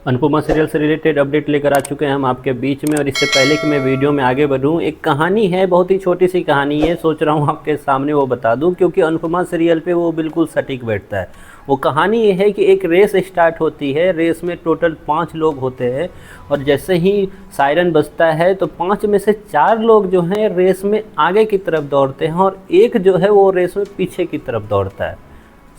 Anupama serial से related update लेकर आ चुके हैं हम आपके बीच में। और इससे पहले कि मैं वीडियो में आगे बढ़ूं, एक कहानी है, बहुत ही छोटी सी कहानी है, सोच रहा हूं आपके सामने वो बता दूं, क्योंकि अनुपमा सीरियल पे वो बिल्कुल सटीक बैठता है। वो कहानी ये है कि एक रेस स्टार्ट होती है, रेस में टोटल 5 लोग होते हैं और जैसे ही सायरन बजता है तो 5 में से 4 लोग जो हैं रेस में आगे की तरफ दौड़ते हैं और एक जो है वो रेस में पीछे की तरफ दौड़ता है।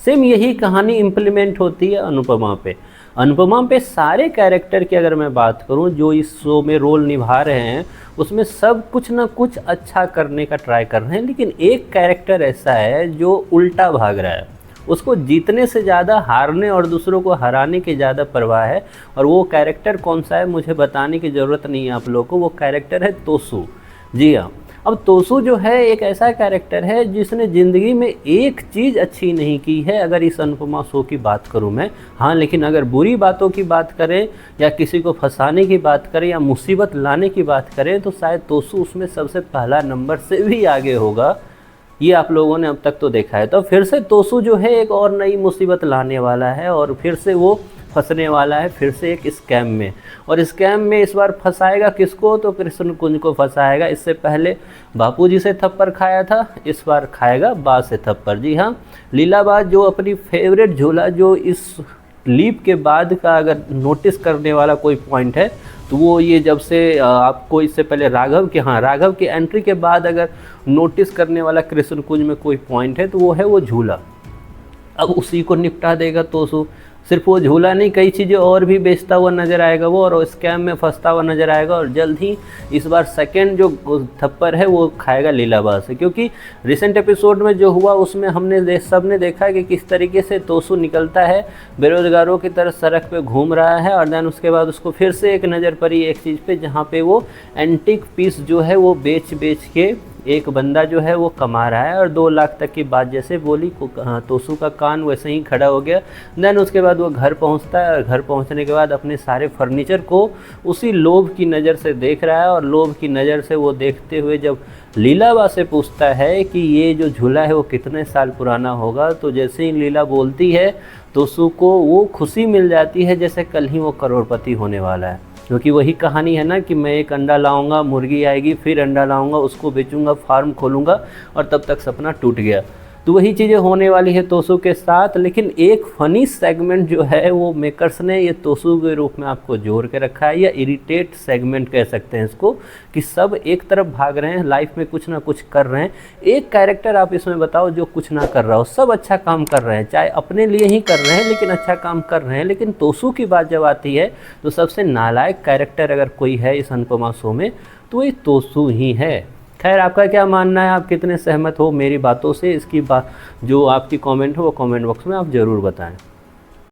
सेम यही कहानी इम्प्लीमेंट होती है अनुपमा पे। अनुपमा पे सारे कैरेक्टर की अगर मैं बात करूं जो इस शो में रोल निभा रहे हैं, उसमें सब कुछ ना कुछ अच्छा करने का ट्राई कर रहे हैं, लेकिन एक कैरेक्टर ऐसा है जो उल्टा भाग रहा है। उसको जीतने से ज़्यादा हारने और दूसरों को हराने की ज़्यादा परवाह है। और वो कैरेक्टर कौन सा है मुझे बताने की ज़रूरत नहीं है आप लोगों को, वो कैरेक्टर है तोसू। जी हाँ, अब तोसू जो है एक ऐसा कैरेक्टर है जिसने ज़िंदगी में एक चीज़ अच्छी नहीं की है, अगर इस अनुपमा शो की बात करूं मैं। हाँ, लेकिन अगर बुरी बातों की बात करें या किसी को फंसाने की बात करें या मुसीबत लाने की बात करें तो शायद तोसू उसमें सबसे पहला नंबर से भी आगे होगा। ये आप लोगों ने अब तक तो देखा है। तो फिर से तोसू जो है एक और नई मुसीबत लाने वाला है और फिर से वो फंसने वाला है, फिर से एक स्कैम में। और स्कैम में इस बार फंसाएगा किसको? तो कृष्ण कुंज को फंसाएगा। इससे पहले बापूजी से थप्पड़ खाया था, इस बार खाएगा बा से थप्पड़। जी हाँ, लीलाबाद जो अपनी फेवरेट झूला, जो इस लीप के बाद का अगर नोटिस करने वाला कोई पॉइंट है तो वो ये, जब से आपको इससे पहले राघव की एंट्री के बाद अगर नोटिस करने वाला कृष्ण कुंज में कोई पॉइंट है तो वो है वो झूला। अब उसी को निपटा देगा तोसू। सिर्फ वो झूला नहीं, कई चीज़ें और भी बेचता हुआ नज़र आएगा वो, और स्कैम में फंसता हुआ नज़र आएगा। और जल्द ही इस बार सेकंड जो थप्पड़ है वो खाएगा लीलाबाद से, क्योंकि रिसेंट एपिसोड में जो हुआ उसमें हमने सबने देखा कि किस तरीके से तोसू निकलता है, बेरोजगारों की तरह सड़क पे घूम रहा है, और देन उसके बाद उसको फिर से एक नज़र पड़ी एक चीज़ पे, जहाँ पे वो एंटीक पीस जो है वो बेच के एक बंदा जो है वो कमा रहा है। और 2 लाख तक की बात जैसे बोली, तोसू का कान वैसे ही खड़ा हो गया। देन उसके बाद वो घर पहुंचता है और घर पहुंचने के बाद अपने सारे फर्नीचर को उसी लोभ की नज़र से देख रहा है। और लोभ की नज़र से वो देखते हुए जब लीलाबा से पूछता है कि ये जो झूला है वो कितने साल पुराना होगा, तो जैसे ही लीला बोलती है तोसू को वो खुशी मिल जाती है जैसे कल ही वो करोड़पति होने वाला है। क्योंकि वही कहानी है ना कि मैं एक अंडा लाऊंगा, मुर्गी आएगी, फिर अंडा लाऊंगा, उसको बेचूंगा, फार्म खोलूंगा, और तब तक सपना टूट गया। तो वही चीज़ें होने वाली है तोसू के साथ। लेकिन एक फ़नी सेगमेंट जो है वो मेकर्स ने ये तोसू के रूप में आपको जोड़ के रखा है, या इरिटेट सेगमेंट कह सकते हैं इसको, कि सब एक तरफ भाग रहे हैं, लाइफ में कुछ ना कुछ कर रहे हैं। एक कैरेक्टर आप इसमें बताओ जो कुछ ना कर रहा हो, सब अच्छा काम कर रहे हैं, चाहे अपने लिए ही कर रहे हैं लेकिन अच्छा काम कर रहे हैं। लेकिन तोसू की बात जब आती है तो सबसे नालायक कैरेक्टर अगर कोई है इस अनुपमा शो में तो ये तोसू ही है। खैर, आपका क्या मानना है, आप कितने सहमत हो मेरी बातों से? इसकी बात जो आपकी कमेंट हो वो कमेंट बॉक्स में आप ज़रूर बताएं।